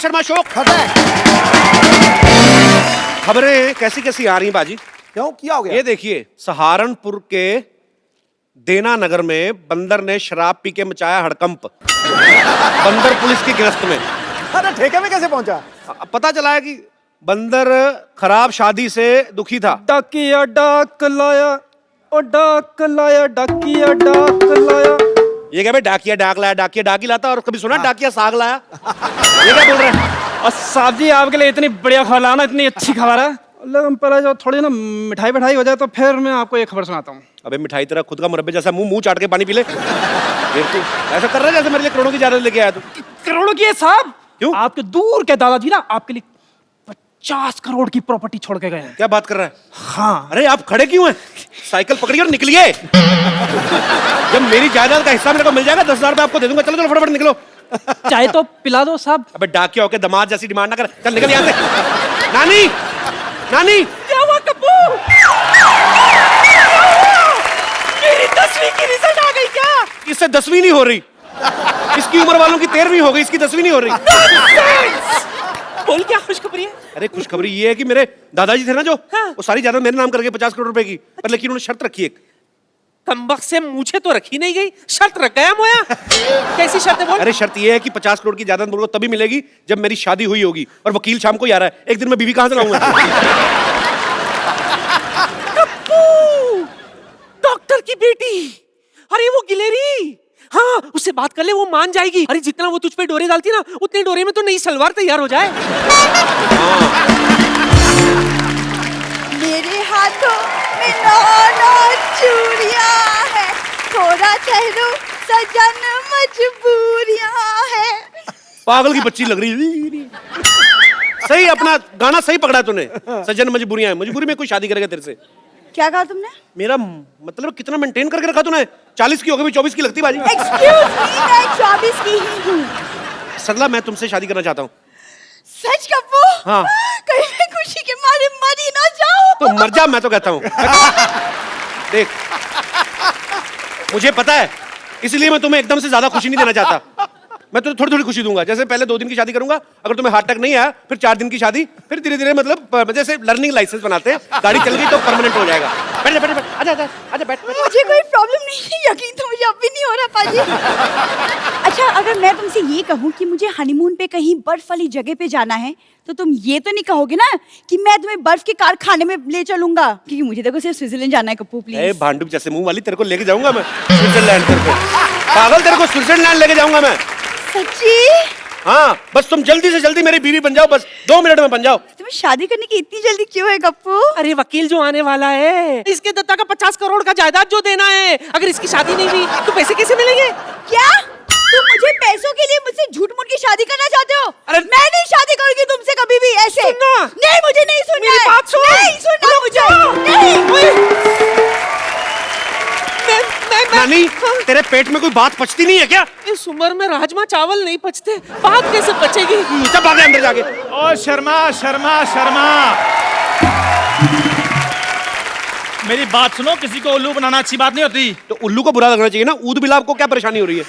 Sharma show. खबरें कैसी कैसी आ रही बाजी? क्यों, क्या हो गया? ये देखिए, सहारनपुर के देना नगर में बंदर ने शराब पी के मचाया हड़कंप। बंदर पुलिस की गिरफ्त में। अरे ठेके में कैसे पहुंचा? पता चला है कि बंदर खराब शादी से दुखी था। डाकिया डाक लाया, ओ डाक लाया, डाकिया डाक लाया। ये क्या भाई, डाकिया डाक लाया, डाकिया डाक ही लाता, और कभी सुना डाकिया साग लाया? ये क्या बोल रहे हैं? और साहब जी आपके लिए इतनी बढ़िया खबर लाना, इतनी अच्छी खबर है। लेकिन पहले जो थोड़ी ना मिठाई बिठाई हो जाए तो फिर मैं आपको एक खबर सुनाता हूँ। अबे मिठाई तेरा खुद का मुरब्बे जैसा मुंह चाट के पानी पी ले। ऐसा कर रहा है जैसे मेरे लिए करोड़ों की जायदाद लेके आया तू। करोड़ों की है साहब? क्यों? आपके दूर के दादाजी ना आपके लिए 50 करोड़ की प्रॉपर्टी छोड़ के गए हैं। क्या बात कर रहा है? हाँ। अरे आप खड़े क्यों हैं? साइकिल पकड़िए और निकलिए। जब मेरी जायदाद का हिस्सा मेरे को मिल जाएगा 10,000 रुपए आपको दे दूंगा। चलो चलो फटाफट निकलो। चाहे तो पिला दो साहब। अबे डाकिया होके दामाद जैसी डिमांड ना कर, चल निकल यहाँ से। नानी, नानी, क्या हुआ कप्पू? मेरी 10वीं की रिजल्ट आ गई क्या? इससे 10वीं नहीं हो रही। इसकी उम्र वालों की 13वीं हो गई, इसकी 10वीं नहीं हो रही। बोल क्या खुशखबरी है? अरे खुशखबरी ये है कि मेरे दादाजी थे ना जो, हाँ। वो सारी जायदाद मेरे नाम करके 50 करोड़ रुपए की, पर लेकिन उन्होंने शर्त रखी एक। कमबख्त से मुझे तो रखी नहीं गई, शर्त रख गया मोया। कैसी शर्त है बोल? अरे शर्त ये है कि 50 करोड़ की जायदाद मुझको तभी मिलेगी जब मेरी शादी हुई होगी, और वकील शाम को ही आ रहा है। एक दिन में बीवी कहां से लाऊंगा? डॉक्टर की बेटी, अरे वो गिलेरी, हाँ उससे बात कर ले, वो मान जाएगी। अरे जितना वो तुझ पे डोरे डालती ना, उतने डोरे में तो नई सलवार तैयार हो जाए। मेरे हाथों में 9 चूड़ियां है, थोड़ा ठहरो सजन मजबूरियां है। पागल की बच्ची लग रही। सही अपना गाना सही पकड़ा तूने। सजन मजबूरियां है, मजबूरी में कोई शादी करेगा तेरे से? क्या कहा तुमने? मेरा मतलब कितना मेंटेन करके रखा तूने? 40 की हो गई, 24 की लगती बाजी। एक्सक्यूज मी, मैं 24 की ही हूँ। सरला मैं तुमसे शादी करना चाहता हूँ। सच कप्पू? हाँ। कहीं मैं खुशी के मारे मर ही ना जाऊं। तो मर जा, मैं तो कहता हूँ। देख, मुझे पता है, इसलिए मैं तुम्हें एकदम से ज्यादा खुशी नहीं देना चाहता। मैं तुम्हें थोड़ी थोड़ी खुशी दूंगा। जैसे पहले 2 दिन की शादी करूंगा, अगर तुम्हें हार्ट अटैक नहीं आया, फिर 4 दिन की शादी, फिर धीरे धीरे मतलब जैसे लर्निंग लाइसेंस बनाते हैं, गाड़ी चल गई तो परमानेंट हो जाएगा। बैठ जा, बैठ जा, आजा आजा आजा, बैठ। मुझे कोई प्रॉब्लम नहीं है, यकीन तो मुझे अब भी नहीं हो रहा पाजी। अच्छा, अगर मैं तुमसे ये कहूँ कि मुझे हनीमून पे कहीं बर्फ वाली जगह पे जाना है, तो तुम ये तो नहीं कहोगे ना कि मैं तुम्हें बर्फ के कारखाने में ले चलूंगा? क्योंकि मुझे देखो सिर्फ स्विट्जरलैंड जाना है कप्पू, प्लीज। भांडुप जैसे मुंह वाली, तेरे को लेके जाऊंगा मैं स्विट्जरलैंड। तेरे को पागल, तेरे को स्विट्जरलैंड लेके जाऊंगा मैं। सच्ची? हाँ, बस तुम जल्दी से जल्दी मेरी बीवी बन जाओ, बस 2 मिनट में बन जाओ। तुम्हें शादी करने की इतनी जल्दी क्यों है कप्पू? अरे वकील जो आने वाला है, इसके दत्ता का 50 करोड़ का जायदाद जो देना है, अगर इसकी शादी नहीं हुई तो पैसे कैसे मिलेंगे? क्या तुम मुझे पैसों के लिए मुझसे झूठ मूठ की शादी करना चाहते हो? अरे मैं नहीं शादी करूंगी तुमसे कभी भी ऐसे। सुनना। नहीं, मुझे नहीं सुनना मेरी है। बात सुन। नहीं सुनना मुझे। नहीं। नानी, तेरे पेट में कोई बात पचती नहीं है क्या? इस उम्र में राजमा चावल नहीं पचते, बात कैसे पचेगी? चल भाग अंदर जाके। ओ शर्मा शर्मा शर्मा, मेरी बात सुनो। किसी को उल्लू बनाना अच्छी बात नहीं होती। तो उल्लू को बुरा लगना चाहिए ना। ऊद बिलाव को क्या परेशानी हो रही है?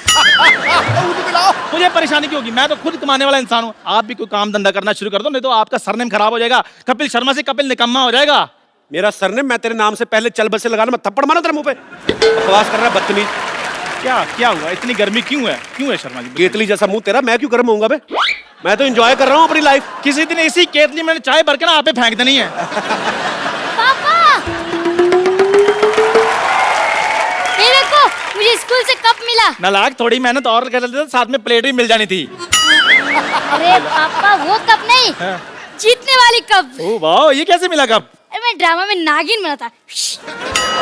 मुझे परेशानी क्यों होगी? मैं तो खुद कमाने वाला इंसान हूँ। आप भी कोई काम धंधा करना शुरू कर दो, नहीं तो आपका सरनेम खराब हो जाएगा। कपिल शर्मा से कपिल निकम्मा हो जाएगा। मेरा सरनेम, मैं तेरे नाम से पहले चल बस से लगाना, मैं थप्पड़ मारा तेरे मुंह पे। बकवास कर रहा है बदतमीज। क्या क्या हुआ? इतनी गर्मी क्यों है? क्यों है शर्मा जी? केतली जैसा मुंह तेरा, मैं क्यों गर्म होऊंगा बे? मैं तो एंजॉय कर रहा हूँ अपनी लाइफ। किसी दिन इसी केतली में चाय भर के ना आप पे फेंक देनी है। पापा, ये देखो मुझे स्कूल से कप मिला। नालायक, थोड़ी मेहनत और कर लेते तो साथ में प्लेट भी मिल जानी थी। अरे पापा, वो कप नहीं, जीतने वाली कप। ओह वाह, ये कैसे मिला कप? अरे मैं ड्रामा में नागिन बना था।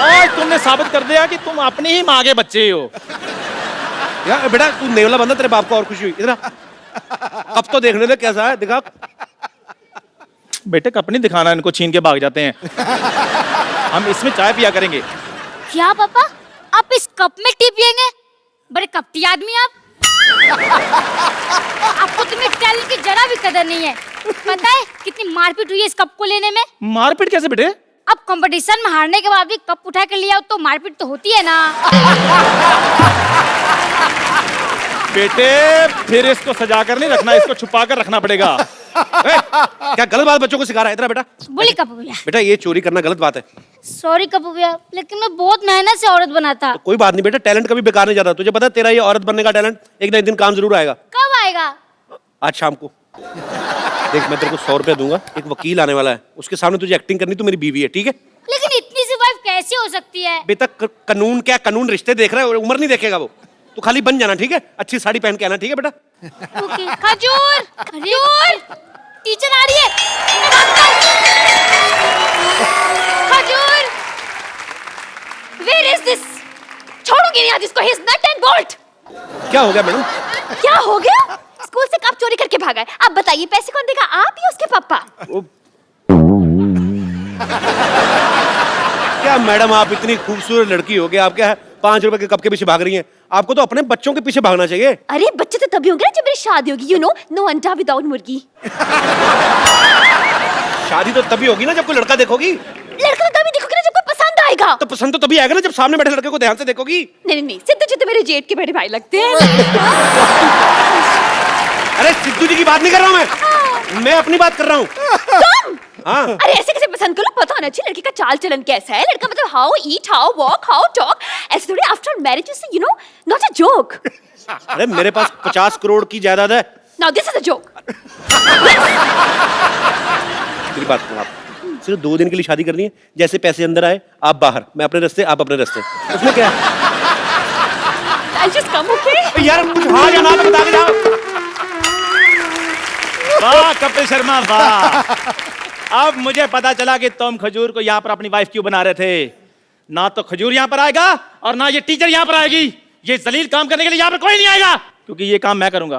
आज तुमने साबित कर दिया कि तुम अपनी ही माँ के बच्चे हो। यार बेटा, तू नेवला बंदा, तेरे बाप को और खुशी हुई। इधर अब तो देखने दे कैसा है, दिखा। बेटे कप नहीं दिखाना, इनको छीन के भाग जाते हैं। हम इसमें चाय पिया करेंगे। क्या पापा, आप इस कप में टी पियेंगे? बड़े कपटी आदमी आप। आपको तो मेरे टैलेंट की जरा भी कदर नहीं है। पता है कितनी मारपीट हुई है इस कप को लेने में? मारपीट कैसे बेटे? अब कंपटीशन में हारने के बाद भी कप उठा कर लिया तो मारपीट तो होती है ना। बेटे फिर इसको सजा कर नहीं रखना, इसको छुपा कर रखना पड़ेगा। क्या गलत बात बच्चों को सिखा रहा है इतना बेटा? बोली कपूर भैया। बेटा ये चोरी करना गलत बात है। सॉरी कपूर भैया, लेकिन मैं बहुत मेहनत से औरत बना था। कोई बात नहीं बेटा, टैलेंट कभी बेकार नहीं जाता। तुझे पता है तेरा ये औरत बनने का टैलेंट एक ना एक दिन काम जरूर आएगा। कब आएगा? आज शाम को देख, मैं तेरे को 100 रुपया दूंगा, एक वकील आने वाला है, उसके सामने तुझे एक्टिंग करनी, तू मेरी बीवी है, ठीक है? लेकिन इतनी सी वाइफ कैसे हो सकती है? बेटा कानून क्या, कानून रिश्ते देख रहा है, उम्र नहीं देखेगा वो। तू खाली बन जाना, ठीक है? अच्छी साड़ी पहन के आना, ठीक है बेटा? ओके। खजूर, खजूर, टीचर आ रही है। मैं बात कर- खजूर, where is this? छोड़ूंगी नहीं आज इसको, he is nut and bolt। क्या हो गया मैडम? क्या हो गया? स्कूल से कब चोरी करके भागा है? अब बताइए पैसे कौन देगा, आप या उसके पापा? क्या मैडम आप इतनी खूबसूरत लड़की हो गया, आप क्या 5 रुपए के कप के पीछे भाग रही हैं? आपको तो अपने बच्चों के पीछे भागना चाहिए। अरे बच्चे तो तभी होंगे ना जब मेरी शादी होगी, यू नो, नो अंडा विदाउट मुर्गी। शादी तो तभी होगी ना जब कोई लड़का देखोगी। लड़का तो तभी देखोगे ना जब कोई पसंद आएगा। तो पसंद तो तभी आएगा ना जब सामने बैठे लड़के को ध्यान से देखोगी। नहीं नहीं नहीं, सिद्धू जी तो मेरे जेठ के बड़े भाई लगते हैं। अरे सिद्धू जी की बात नहीं कर रहा हूँ मैं अपनी बात कर रहा हूँ। तुम? हाँ। अरे ऐसे कैसे पसंद करो, पता होना चाहिए लड़की का चाल चलन कैसा है। लड़का मतलब how eat, how walk, how talk, ऐसे थोड़ी after marriage is you know not a joke. अरे मेरे पास 50 करोड़ की जायदाद है। Now this is a joke. मेरी बात सुनो, आप सिर्फ 2 दिन के लिए शादी करनी है। जैसे पैसे अंदर आए आप बाहर, मैं अपने रास्ते आप अपने रास्ते, उसमें क्या है? I just come, okay? यार कुछ हाँ या ना तो बता के जाओ। वाह कपिल शर्मा वाह। अब मुझे पता चला कि तुम खजूर को यहाँ पर अपनी वाइफ क्यों बना रहे थे। ना तो खजूर यहाँ पर आएगा और ना ये टीचर यहाँ पर आएगी। ये जलील काम करने के लिए यहाँ पर कोई नहीं आएगा, क्योंकि ये काम मैं करूंगा।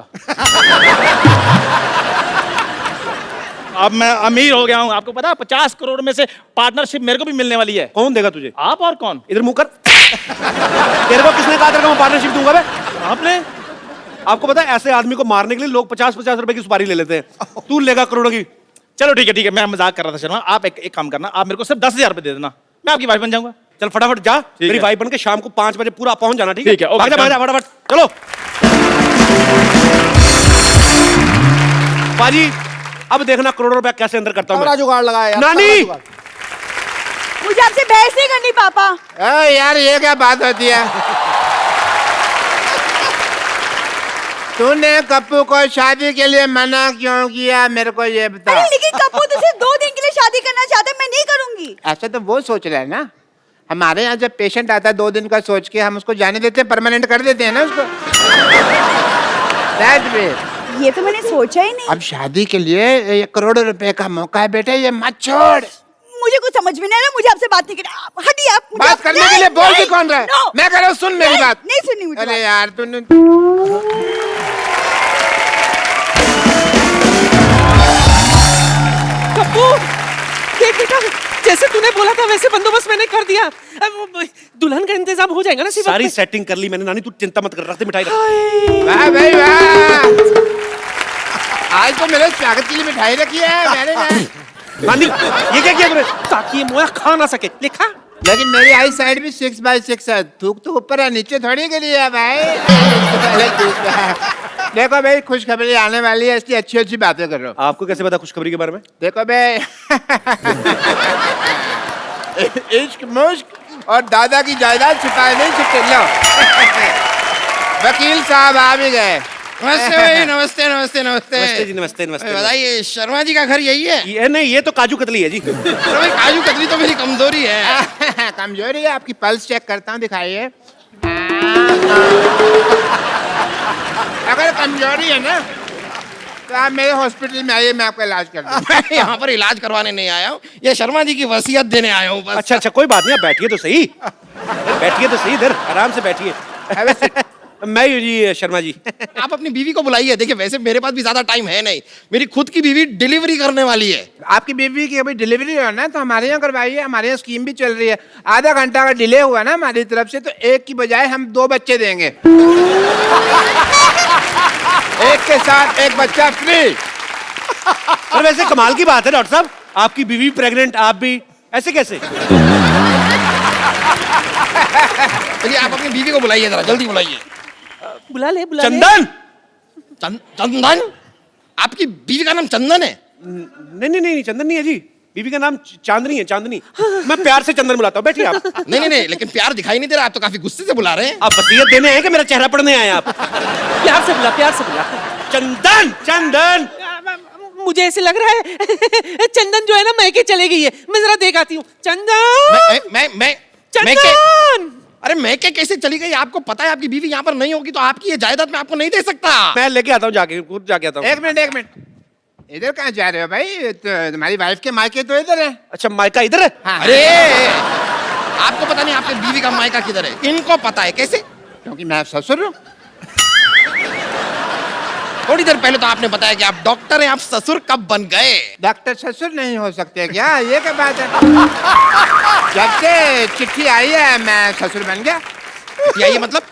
अब मैं अमीर हो गया हूँ, आपको पता है 50 करोड़ में से पार्टनरशिप मेरे को भी मिलने वाली है। कौन देगा तुझे? आप और कौन? इधर मुंह कर। तेरे को किसने कहा था मैं पार्टनरशिप दूंगा? बे आपने? आपको पता है ऐसे आदमी को मारने के लिए लोग 50-50 रुपए की सुपारी ले लेते हैं। तू लेगा करोड़ों की। चलो ठीक है, मैं मजाक कर रहा था शर्मा। आप एक काम करना, आप मेरे को सिर्फ 10,000 रुपए दे देना, मैं आपकी वाइफ बन जाऊंगा। चल फटाफट जा, मेरी है। वाइफ बन के शाम को 5 बजे पूरा पहुंच जाना, ठीक है? ठीक है, ओके, भाग जा डन। फटाफट, चलो। बाजी अब देखना करोड़ों रुपया कैसे अंदर करता हूँ तगड़ा मैं। जुगाड़ लगाया यार, नानी! तगड़ा जुगाड़। मुझे आपसे बहस नहीं करनी पापा। यार ये क्या बात होती है? तूने कप्पू को शादी के लिए मना क्यों किया, मेरे को ये बता। अरे लेकिन कपूर तो सिर्फ 2 दिन के लिए शादी करना चाहता है, मैं नहीं करूंगी। ऐसा तो वो सोच रहा है ना। हमारे यहाँ जब पेशेंट आता है 2 दिन का सोच के हम उसको जाने देते हैं, परमानेंट कर देते हैं ना उसको। That way। ये तो मैंने सोचा ही नहीं। अब शादी के लिए 1 करोड़ रुपए का मौका है बेटे, ये मत छोड़। मुझे कुछ समझ में नहीं आ रहा, मुझे आपसे बात नहीं करनी। हटिए आप। मुझे बात आप- करने नहीं, के लिए बोल भी नहीं, कौन रहा है? no, मैं कह रहा हूँ, सुन मेरी नहीं, बात। नहीं सुननी मुझे अरे बात। यार तूने कप्पू, देख बेटा, जैसे तूने बोला था वैसे बंदोबस्त मैंने कर दिया। अब वो दुल्हन का इंतजाम हो जाएगा ना सिर्फ। सारी सेटिंग कर ली मैंने नानी, तू चिंता मत कर, रखते मिठाई रख। वाह भाई वाह, आज तो मेरे स्वागत के लिए मिठाई रखी है मैंने ना। नानी ये क्या किया तूने? ताकि ये मोया खा ना सके। लिखा लेकिन मेरी आई साइड भी 6/6 है, थूक तो ऊपर है, नीचे थोड़ी के लिए है भाई। पहले थूक है। देखो भाई खुशखबरी आने वाली है, इसलिए अच्छी अच्छी बातें कर रहा हूँ। आपको कैसे पता खुशखबरी के बारे में? देखो भाई इश्क मुश्क और दादा की जायदाद छिपाए नहीं छुपते। लो वकील साहब आ भी गए। नमस्ते भाई, नमस्ते नमस्ते नमस्ते। नमस्ते जी, नमस्ते नमस्ते। बताइए, शर्मा जी का घर यही है? ये नहीं, ये तो काजू कतली है जी। अरे भाई, काजू कतली तो मेरी कमजोरी है। कमजोरी है आपकी? पल्स चेक करता हूँ, दिखाइए। अगर कमजोरी है ना तो आप मेरे हॉस्पिटल में आइए, मैं आपका इलाज कर दूँ। मैं यहाँ पर इलाज करवाने नहीं आया हूँ, ये शर्मा जी की वसीयत देने आया हूँ बस। अच्छा अच्छा, कोई बात नहीं, आप बैठिए तो सही। बैठिए तो सही, इधर आराम से बैठिए। मैं हूँ जी शर्मा जी। आप अपनी बीवी को बुलाइए। देखिए वैसे मेरे पास भी ज्यादा टाइम है नहीं, मेरी खुद की बीवी डिलीवरी करने वाली है। आपकी बीवी की अभी डिलीवरी हो ना, तो हमारे यहाँ करवाइए। हमारे यहाँ स्कीम भी चल रही है। आधा घंटा अगर डिले हुआ ना हमारी तरफ से, तो 1 की बजाय हम 2 बच्चे देंगे। एक के साथ 1 बच्चा फ्री। और वैसे कमाल की बात है डॉक्टर साहब, आपकी बीवी प्रेग्नेंट, आप भी, ऐसे कैसे? चलिए आप अपनी बीवी को बुलाइए, जरा जल्दी बुलाइए। बुला ले बुला ले। चंदन। चंदन? आपकी बीवी का नाम चंदन है? नहीं चंदन नहीं है जी, बीवी का नाम चांदनी है, चांदनी। मैं प्यार से चंदन बुलाता हूँ, बैठिए आप। नहीं, लेकिन प्यार दिखाई नहीं दे रहा, आप तो काफी गुस्से से बुला रहे हैं। आप वसीयत देने आए कि मेरा चेहरा पढ़ने आए आप? प्यार से बुला, प्यार से बुला। चंदन, चंदन। मुझे ऐसे लग रहा है चंदन जो है ना मैके चले गई है। मैं जरा देख आती हूँ। चंदन, मैं चंदन। अरे मैं कैसे चली गई? आपको पता है आपकी बीवी यहाँ पर नहीं होगी तो आपकी ये जायदाद मैं आपको नहीं दे सकता। मैं लेके आता हूँ, जाके खुद जाके आता हूँ। एक मिनट, इधर कहाँ जा रहे हो भाई? तो तुम्हारी वाइफ के मायके तो इधर है। अच्छा, मायका इधर है? हाँ। अरे आपको पता नहीं आपकी बीवी का मायका किधर है? इनको पता है। कैसे? क्योंकि मैं ससुर हूँ। थोड़ी देर पहले तो आपने बताया कि आप डॉक्टर हैं, आप ससुर कब बन गए? डॉक्टर ससुर नहीं हो सकते क्या? ये क्या बात है? जब से चिट्ठी आई है मैं ससुर बन गया। ये मतलब?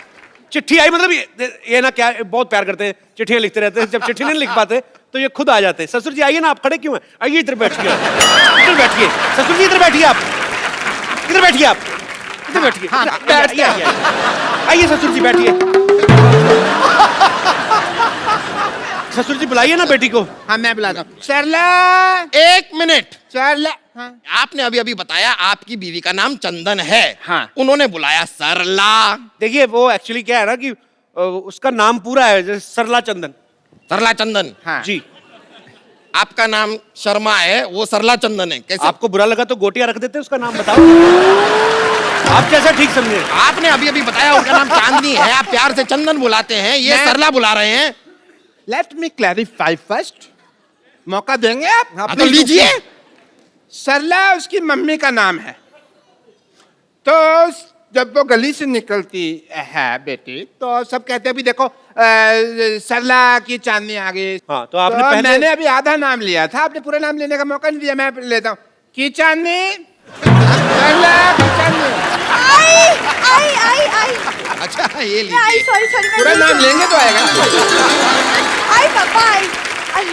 चिट्ठी आई मतलब ये ना, क्या बहुत प्यार करते हैं, चिट्ठियां लिखते रहते हैं। जब चिट्ठी नहीं लिख पाते तो ये खुद आ जाते हैं। ससुर जी आइए ना, आप खड़े क्यों हैं? आइए इधर बैठिए, इधर बैठिए। ससुर जी इधर बैठिए, आप इधर बैठिए, आप इधर बैठिए। आइए ससुर जी बैठिए। ससुर जी बुलाइए ना बेटी को। हाँ मैं बुलाता हूँ। सरला, 1 मिनट। सरला। हाँ। आपने अभी बताया आपकी बीवी का नाम चंदन है। हाँ। उन्होंने बुलाया सरला। देखिए वो एक्चुअली क्या है ना कि उसका नाम पूरा है जैसे सरला चंदन। सरला चंदन? हाँ। जी। आपका नाम शर्मा है, वो सरला चंदन है। कैसे? आपको बुरा लगा तो गोटियां रख देते, उसका नाम बताओ। आप कैसा ठीक समझे? आपने अभी बताया उनका नाम चांदनी है, आप प्यार से चंदन बुलाते हैं, ये सरला बुला रहे हैं। Let me clarify first. मौका देंगे आप? हाँ, तो लीजिए। सरला उसकी मम्मी का नाम है। तो जब वो गली से निकलती है बेटी तो सब कहते हैं भी देखो सरला की चांदनी आ गई। हाँ, तो आपने पहले- मैंने अभी आधा नाम लिया था, आपने पूरा नाम लेने का मौका नहीं दिया। मैं लेता हूँ की चांदनी, सरला की चांदनी। आई अच्छा ये आई, लीजिए। सॉरी पूरा नाम लेंगे तो आएगा। आई पापा आई।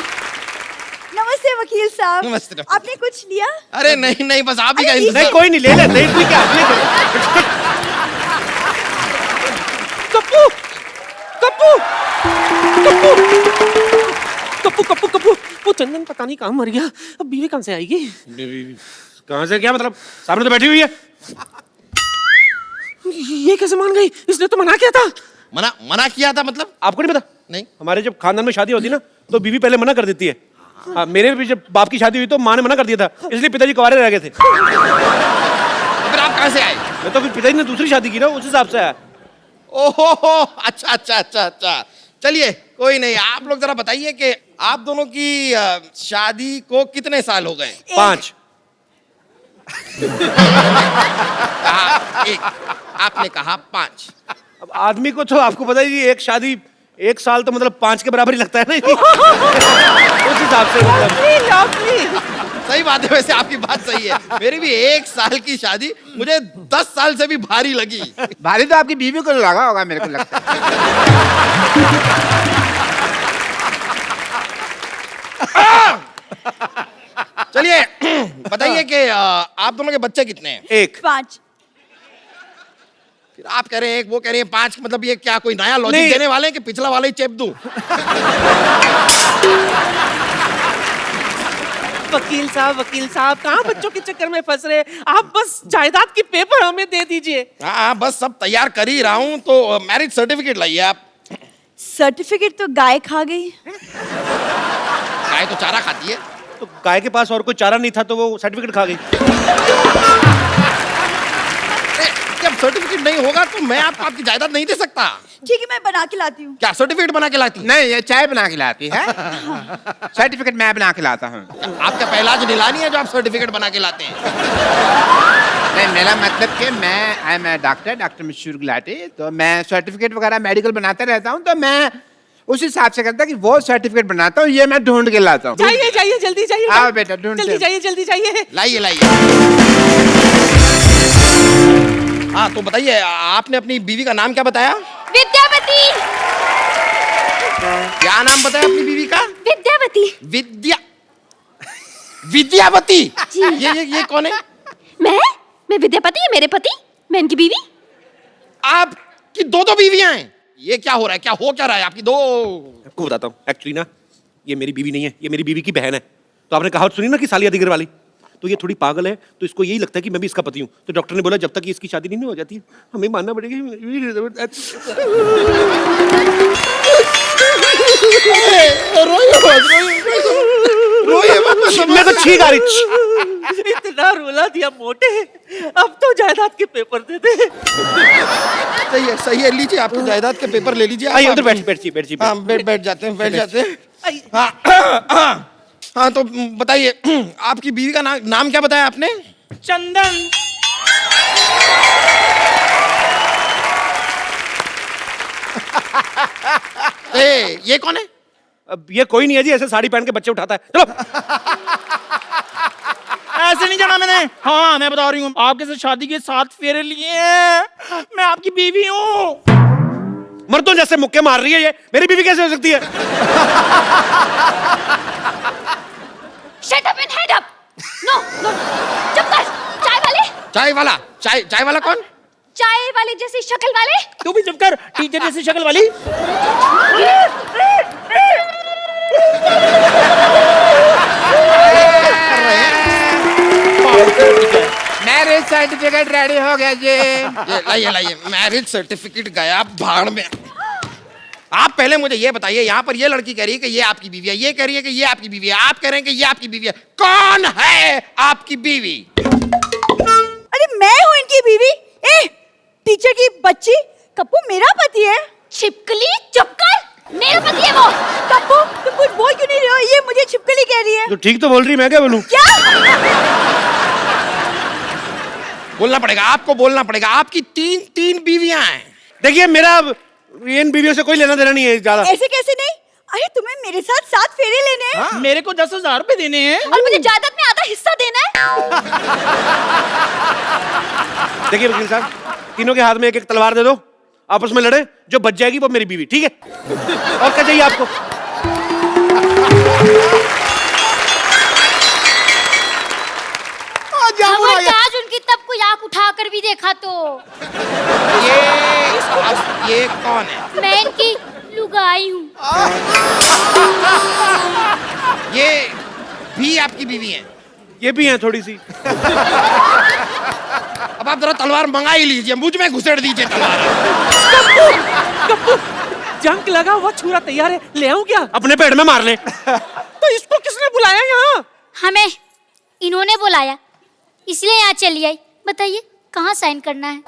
नमस्ते वकील साहब। नमस्ते। आपने कुछ लिया? अरे नहीं, बस आप ही का अरे, इंतजार। नहीं कोई नहीं, ले लेते हैं, ठीक है। कप्पू कप्पू कप्पू कप्पू कप्पू कप्पू। वो चंदन पता नहीं कहाँ मर गया। अब बीवी कहाँ से आएगी? कहाँ से क्या मतलब? सामने तो बैठी हुई है। ये कैसे मान गई? इसने तो मना किया था। मना किया था मतलब? आपको नहीं पता? नहीं। हमारे जब खानदान में शादी होती है ना तो बीवी पहले मना कर देती है। हाँ, मेरे भी जब बाप की शादी हुई तो माँ ने मना कर दिया था, इसलिए पिताजी कुंवारे रह गए थे। तो फिर आप कहाँ से आए? मैं तो फिर पिताजी ने दूसरी शादी की ना, उस हिसाब से आया। ओहो, अच्छा। चलिए कोई नहीं, आप लोग जरा बताइए कि आप दोनों की शादी को कितने साल हो गए? 5। एक। आपने कहा 5। अब आदमी को तो आपको पता ही, एक शादी 1 साल तो मतलब 5 के बराबर ही लगता है ना। उस हिसाब से मतलब। सही बात है, वैसे आपकी बात सही है। मेरी भी 1 साल की शादी मुझे 10 साल से भी भारी लगी। भारी तो आपकी बीवी को लगा होगा मेरे को लगता है। चलिए बताइए कि आप दोनों के बच्चे कितने हैं? 1। 5। फिर आप कह रहे हैं 1, वो कह रहे हैं 5, मतलब ये क्या कोई नया लॉजिक नहीं। देने वाले हैं कि पिछला वाला ही चेप दूं? वकील साहब कहाँ बच्चों के चक्कर में फंस रहे? आप बस जायदाद की पेपर हमें दे दीजिए। हाँ, बस सब तैयार कर ही रहा हूँ, तो मैरिज सर्टिफिकेट लाइए आप। सर्टिफिकेट तो गाय खा गई। गाय तो चारा खाती है। तो गाय के पास और कोई चारा नहीं था तो वो सर्टिफिकेट खा गई। जब सर्टिफिकेट नहीं होगा तो मैं आपको आपकी जायदाद नहीं दे सकता। ठीक है, मैं बना के लाती हूँ। क्या सर्टिफिकेट बना के लाती? नहीं, ये चाय बना के लाती है। सर्टिफिकेट मैं बना के लाता हूँ। आपका पहला आज नीलानी है जो आप सर्टिफिकेट बना के लाते हैं? नहीं, मेरा मतलब कि आई एम डॉक्टर मशहूर गुलाटी, तो मैं सर्टिफिकेट वगैरह मेडिकल बनाता रहता हूँ, तो मैं उस हिसाब से करता कि वो सर्टिफिकेट बनाता हूँ, ये मैं ढूंढ के लाता हूँ। जाइए जल्दी जाइए। आओ बेटा, ढूंढते हैं। जल्दी जाइए। लाइए। हाँ, तो बताइए आपने अपनी बीवी का नाम क्या बताया? विद्यावती। क्या नाम बताया अपनी बीवी का? विद्यावती। विद्यावती। जी। ये कौन है? मैं विद्यापति, है मेरे पति, मैं इनकी बीवी। आपकी 2 बीवियां हैं? ये क्या हो रहा है, क्या हो क्या रहा है आपकी दो? आपको बताता हूँ, एक्चुअली ना ये मेरी बीवी नहीं है, ये मेरी बीवी की बहन है। तो आपने कहावत सुनी ना कि सालिया दिगर वाली, तो ये थोड़ी पागल है, तो इसको यही लगता है कि मैं भी इसका पति हूँ। तो डॉक्टर ने बोला जब तक इसकी शादी नहीं हो जाती हमें मानना पड़ेगा। मैं तो छींक आ रही। इतना रुला दिया मोटे, अब तो जायदाद के पेपर दे दे। सही है, लीजिए आपकी जायदाद के पेपर ले लीजिए। आइए उधर बैठ। हाँ, बैठ जाते हैं। हाँ, हाँ, तो बताइए आपकी बीवी का नाम क्या बताया आपने? चंदन। ये कौन है? अब ये कोई नहीं है जी, ऐसे साड़ी पहन के बच्चे उठाता है। चलो ऐसे नहीं जाना मैंने। हाँ, मैं बता रही हूँ, आपके साथ शादी के 7 फेरे लिए हैं। मैं आपकी बीवी हूँ। मर्दों जैसे मुक्के मार रही है ये, मेरी बीवी कैसे हो सकती है? Shut up and head up. No, no. चुप कर। चाय वाला कौन? चाय वाले जैसी शक्ल वाले। तू भी चुप कर, टीचर जैसी शक्ल वाली। मैरिज सर्टिफिकेट रेडी हो गया जी। ये लाइए मैरिज सर्टिफिकेट गया भाड़ में। आप पहले मुझे ये बताइए, यहाँ पर ये लड़की कह रही है कि ये आपकी बीवी है, ये कह रही है कि ये आपकी बीवी है, आप कह रहे हैं कि ये आपकी बीवी है। कौन है आपकी बीवी? अरे मैं हूँ इनकी बीवी। ए टीचर की बच्ची, कप्पू मेरा पति है। छिपकली चुप कर। मेरा पति है वो। कप्पू तुम कुछ बोल क्यों नहीं रहे हो? ये मुझे छिपकली कह रही है। तो ठीक तो बोल रही, मैं क्या बोलूं? क्या? बोलना पड़ेगा, आपको बोलना पड़ेगा। आपकी तीन बीवियां हैं। देखिए मेरा इन बीवियों से कोई लेना देना नहीं है ज्यादा। ऐसे कैसे नहीं? अरे तुम्हें मेरे साथ 7 फेरे लेने हैं। मेरे को 10,000 रुपए देने हैं। और मुझे जायदाद में आधा हिस्सा देना है। देखिए वकील साहब, तीनों के हाथ में एक तलवार दे दो, आपस में लड़े, जो बच जाएगी वो मेरी बीवी, ठीक है? और क्या चाहिए आपको? खबरदार उनकी तब कोई आंख उठा कर भी देखा तो। ये कौन है? मैं इनकी लुगाई हूँ। ये भी आपकी बीवी है? ये भी है थोड़ी सी। अब आप जरा तलवार मंगा ही लीजिए, मुझ में घुसेड़ दीजिए तलवार। कप्पू जंग लगा हुआ छुरा तैयार है, ले आऊं क्या? अपने पेट में मार ले। तो इसको किसने बुलाया यहाँ? हमें इन्होंने बुलाया, इसलिए यहाँ चली आई। बताइए कहाँ साइन करना है?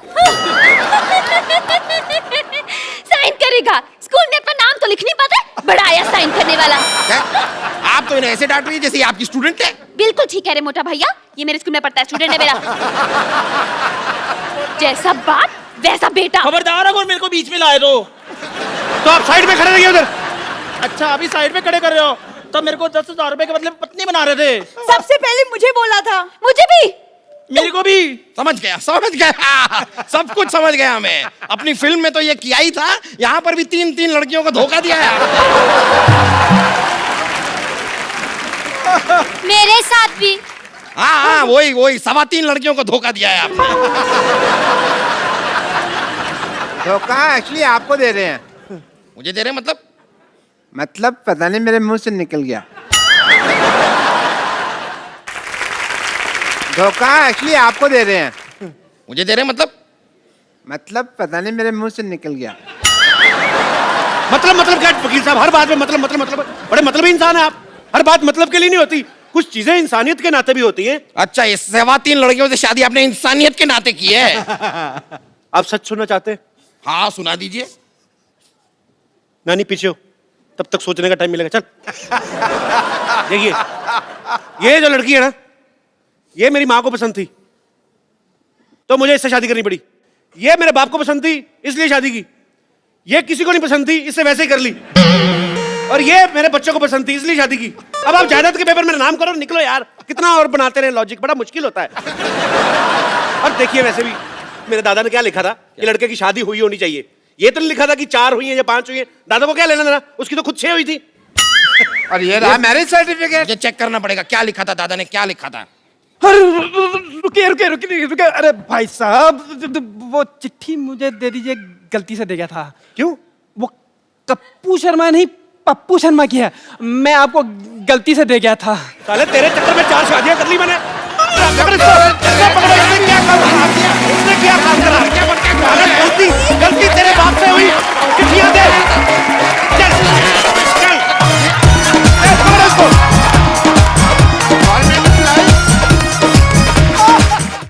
साइन करेगा? स्कूल में अपना नाम तो लिख नहीं पाता, बड़ा आया साइन करने वाला। आप तो इन्हें ऐसे डांट रही है जैसे आपकी स्टूडेंट है। बिल्कुल ठीक है रे मोटा भैया, ये मेरे स्कूल में पढ़ता है, स्टूडेंट है मेरा। जैसा बाप वैसा बेटा। खबरदार अगर मेरे को बीच में लाए तो आप साइड में खड़े रहिए उधर। अच्छा, अभी साइड में खड़े कर रहे हो तो मेरे को 10,000 रुपए के मतलब पत्नी बना रहे थे। सबसे पहले मुझे बोला था। मुझे भी। मेरे को भी। समझ गया सब कुछ समझ गया मैं। अपनी फिल्म में तो ये किया ही था, यहाँ पर भी 3 लड़कियों को धोखा दिया है। मेरे साथ भी। हाँ, वही 3.25 लड़कियों को धोखा दिया है आपने। धोखा एक्चुअली आपको दे रहे हैं। मुझे दे रहे हैं मतलब पता नहीं मेरे मुंह से निकल गया। धोखा एक्चुअली आपको दे रहे हैं। मुझे दे रहे हैं मतलब पता नहीं मेरे मुंह से निकल गया। मतलब क्या वकील साहब, हर बात में मतलब बड़े मतलबी इंसान है आप। हर बात मतलब के लिए नहीं होती, कुछ चीजें इंसानियत के नाते भी होती हैं। अच्छा, ये 3.25 लड़कियों से शादी आपने इंसानियत के नाते की है? आप सच सुनना चाहते हैं? हाँ, सुना दीजिए। नानी पीछे हो, तब तक सोचने का टाइम मिलेगा। चल देखिए, ये जो लड़की है ना, ये मेरी माँ को पसंद थी तो मुझे इससे शादी करनी पड़ी। ये मेरे बाप को पसंद थी इसलिए शादी की। ये किसी को नहीं पसंद थी, इससे वैसे ही कर ली। और ये मेरे बच्चों को पसंद थी इसलिए शादी की। अब आप जायदाद के पेपर मेरा नाम करो, निकलो यार। कितना और बनाते रहे लॉजिक, बड़ा मुश्किल होता है। और देखिए वैसे भी मेरे दादा ने क्या लिखा था कि लड़के की शादी हुई होनी चाहिए। ये तो नहीं लिखा था कि 4 हुई है या 5 हुई है। दादा को क्या लेना देना, उसकी तो खुद 6 हुई थी। और ये रहा मैरिज सर्टिफिकेट। मुझे चेक करना पड़ेगा क्या लिखा था, दादा ने क्या लिखा था। रुके। अरे भाई साहब वो चिट्ठी मुझे दे दीजिए, गलती से दे गया था। क्यों? वो कप्पू शर्मा नहीं, पप्पू शर्मा की है। मैं आपको गलती से दे गया था। साले तेरे चक्कर में 4 शादियां कर ली मैंने। उसने क्या काम करा? गलती तेरे बाप से हुई। चिट्ठियां दे।